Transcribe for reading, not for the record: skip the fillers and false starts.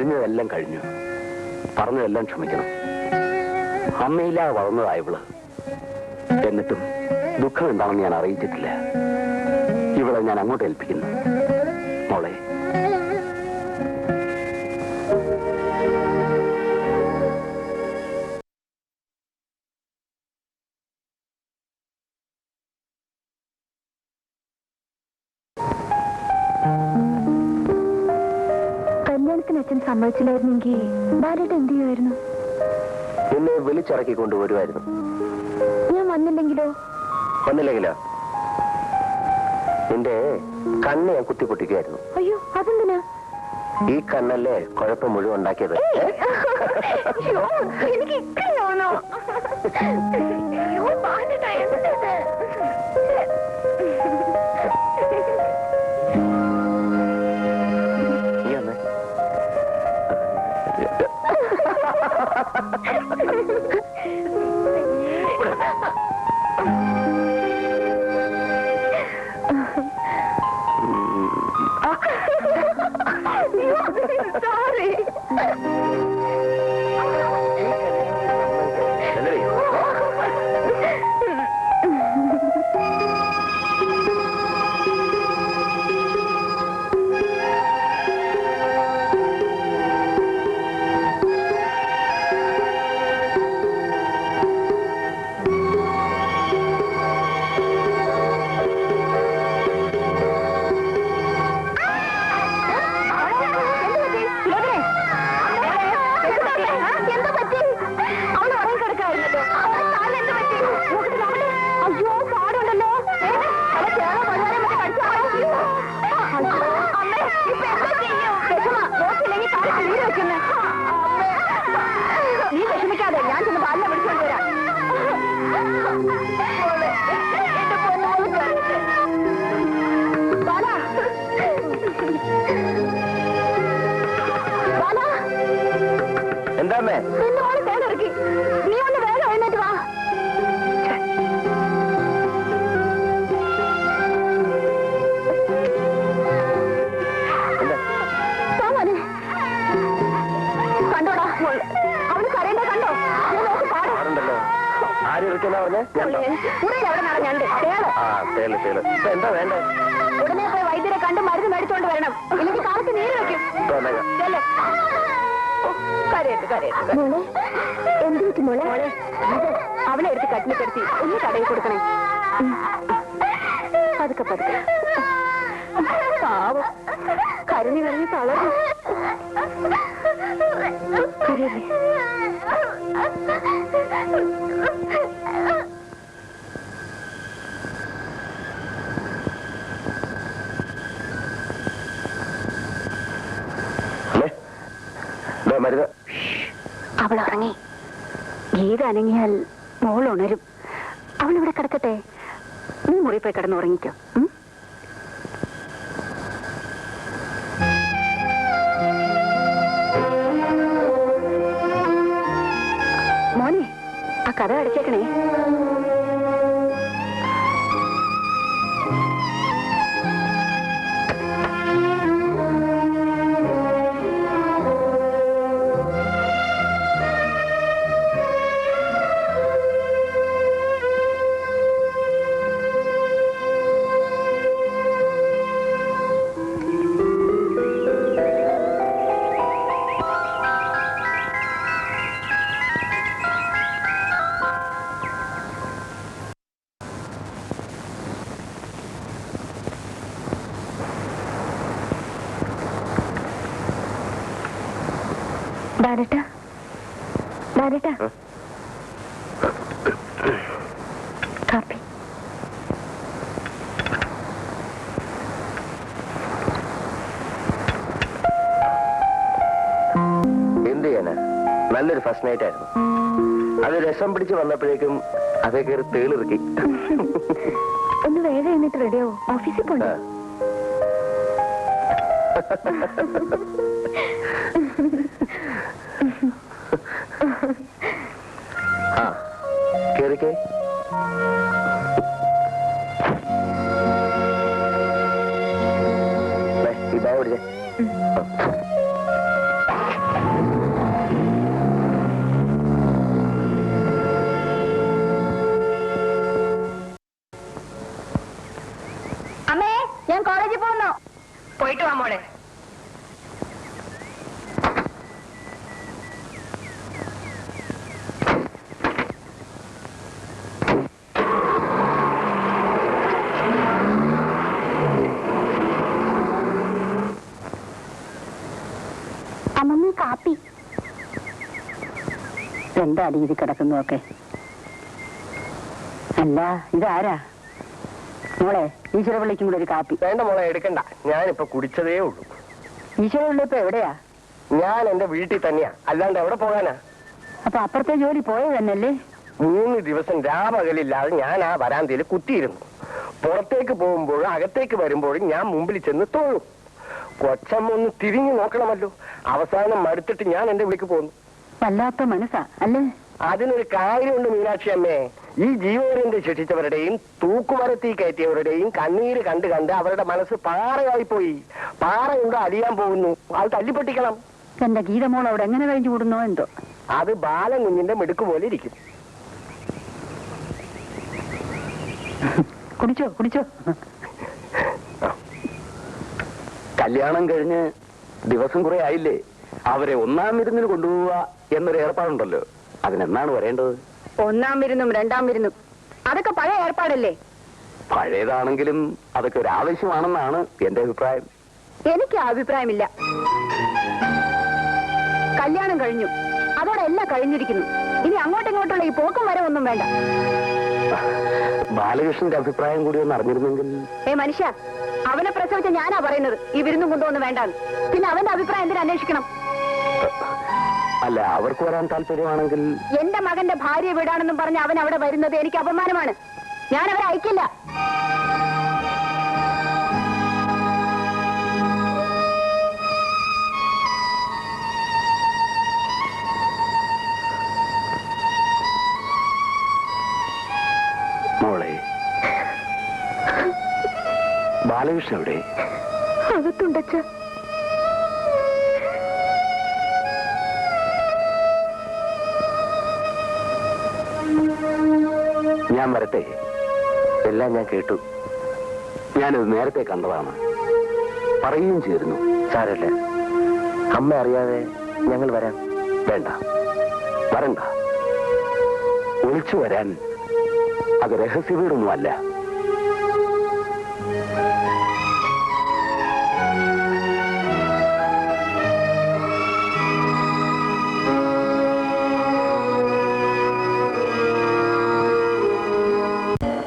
കഴിഞ്ഞതെല്ലാം കഴിഞ്ഞു. പറഞ്ഞതെല്ലാം ക്ഷമിക്കണം. അമ്മയില്ലാതെ വളർന്നതായവള്. എന്നിട്ടും ദുഃഖം എന്താണെന്ന് ഞാൻ അറിയിച്ചിട്ടില്ല. ഇവളെ ഞാൻ അങ്ങോട്ട് ഏൽപ്പിക്കുന്നു. മോളെ, കല്യാണത്തിന് അച്ഛൻ സമ്മതിച്ചില്ലായിരുന്നെങ്കിൽ ബാലേട്ടൻ എന്ത് ചെയ്യുമായിരുന്നു? എന്നെ വിളിച്ചിറക്കി കൊണ്ടുവരുമായിരുന്നു. ഞാൻ വന്നില്ലെങ്കിലോ? നിന്റെ കണ്ണ് ഞാൻ കുത്തിപ്പൊട്ടിക്കുമായിരുന്നു. അയ്യോ, അതെന്തിനാ? ഈ കണ്ണല്ലേ കുഴപ്പം മുഴുവൻ ഉണ്ടാക്കിയത്. എനിക്ക് ഇക്കയാണോ? Sorry. എന്താ വേണ്ട? ഉടനെ പോയി വൈദ്യരെ കണ്ട് മരുന്ന് മേടിച്ചോണ്ട് വരണം. ഇല്ലെങ്കിൽ കാലത്ത് നീര് വെക്കും. എന്ത് പറ്റി മോളെ? അവളെ എടുത്ത് കട്ടിലിക്കെടുത്തി ഒന്ന് കടയിൽ കൊടുക്കണേ. പതുക്കെ പതുക്കെ. പാവം കരഞ്ഞു കരഞ്ഞ് തളർന്നു. അവൾ ഉറങ്ങി. ഗീത അനങ്ങിയാൽ മോൾ ഉണരും. അവളിവിടെ കിടക്കട്ടെ. നീ മുറി പോയി കിടന്ന് ഉറങ്ങിക്കോ. മോനെ, ആ കഥ അടച്ചേക്കണേ. ബാലേട്ടാ, ബാലേട്ടാ, കാപ്പി. എന്ത് ചെയ്യാനാ? നല്ലൊരു ഫസ്റ്റ് നൈറ്റ് ആയിരുന്നു. അത് രസം പിടിച്ച് വന്നപ്പോഴേക്കും അതേ കയറി തേളിറക്കി. ഒന്ന് വേഗം എന്നിട്ട് റെഡിയാവോ? ഓഫീസിൽ പോണ്ട. കേറിക്കേ. ഈ ബാഗ് പിടിച്ചേ. അമ്മമ്മ കാപ്പി. എന്താ രീതി കിടക്കുന്നതൊക്കെ? അല്ല, ഇതാരാ മോളെ? ഈശ്വരപിള്ളിക്കും കൂടെ ഒരു കാപ്പി. വേണ്ട മോളെ, എടുക്കണ്ട. ഞാനിപ്പോ കുടിച്ചതേ ഉള്ളൂ. ഈശ്വരപിള്ളി ഇപ്പൊ എവിടെയാ? ഞാൻ എന്റെ വീട്ടിൽ തന്നെയാ, അല്ലാണ്ട് എവിടെ പോകാനാ? അപ്പൊ അപ്പുറത്തെ ജോലി പോയത് തന്നെയല്ലേ? 3 ദിവസം രാപകലില്ലാതെ ഞാൻ ആ വരാന്തയിൽ കുത്തിയിരുന്നു. പുറത്തേക്ക് പോകുമ്പോഴും അകത്തേക്ക് വരുമ്പോഴും ഞാൻ മുമ്പിൽ ചെന്ന് തോഴും. കൊച്ചമ്മ ഒന്ന് തിരിഞ്ഞു നോക്കണമല്ലോ. അവസാനം മടുത്തിട്ട് ഞാൻ എന്റെ വീട്ടിൽ പോന്നു. വല്ലാത്ത മനസ്സാ അല്ലേ? അതിനൊരു കാര്യമുണ്ട് മീനാക്ഷി അമ്മേ. ഈ ജീവപര്യന്തം ശിക്ഷിച്ചവരുടെയും തൂക്കുമരത്തിൽ കയറ്റിയവരുടെയും കണ്ണീര് കണ്ട് കണ്ട് അവരുടെ മനസ്സ് പാറയായി പോയി. പാറയുണ്ട് അലിയാൻ പോകുന്നു. അത് തല്ലിപ്പൊട്ടിക്കണം. എന്റെ ഗീതമോൾ അവിടെ എങ്ങനെ കഴിഞ്ഞു കൂടുന്നോ എന്തോ. അത് ബാലകുഞ്ഞിന്റെ മിടുക്ക് പോലെ ഇരിക്കും. കുടിച്ചോ കുടിച്ചോ. കല്യാണം കഴിഞ്ഞ് ദിവസം കുറെ ആയില്ലേ? അവരെ 1-ാം വിരുന്നിന് കൊണ്ടുപോവുക എന്നൊരു ഏർപ്പാടുണ്ടല്ലോ. അതിനെന്നാണ് വരേണ്ടത്? 1-ാം വിരുന്നും 2-ാം വിരുന്നും അതൊക്കെ പഴയ ഏർപ്പാടല്ലേ? പഴയതാണെങ്കിലും അതൊക്കെ ഒരു ആവശ്യമാണെന്നാണ് എന്റെ അഭിപ്രായം. എനിക്ക് അഭിപ്രായമില്ല. കല്യാണം കഴിഞ്ഞു, അതോടെ എല്ലാം കഴിഞ്ഞിരിക്കുന്നു. ഇനി അങ്ങോട്ടും ഇങ്ങോട്ടുള്ള ഈ പോക്കും വരവൊന്നും വേണ്ട. ബാലകൃഷ്ണന്റെ അഭിപ്രായം കൂടി ഒന്ന് അറിഞ്ഞിരുന്നെങ്കിൽ. മനുഷ്യ, അവനെ പ്രസവിച്ച ഞാനാ പറയുന്നത് ഈ വിരുന്നും കൊണ്ടുവന്ന് വേണ്ടാന്ന്. പിന്നെ അവന്റെ അഭിപ്രായം എന്തിനാ അന്വേഷിക്കണം? അല്ല, അവർക്ക് വരാൻ താല്പര്യമാണെങ്കിൽ. എന്റെ മകന്റെ ഭാര്യ വീടാണെന്നും പറഞ്ഞ് അവൻ അവിടെ വരുന്നത് എനിക്ക് അപമാനമാണ്. ഞാൻ അവരെ അയക്കില്ല. മോളെ, ബാലകൃഷ്ണൻ എവിടെ? അകത്തുണ്ടച്ച. ഞാൻ വരട്ടെ? എല്ലാം ഞാൻ കേട്ടു. ഞാനിത് നേരത്തെ കണ്ടതാണ്, പറയുകയും ചെയ്തിരുന്നു. സാരമില്ല, അമ്മ അറിയാതെ ഞങ്ങൾ വരാം. വേണ്ട, വരണ്ട. ഒളിച്ചു വരാൻ അത് രഹസ്യ വീടൊന്നുമല്ല.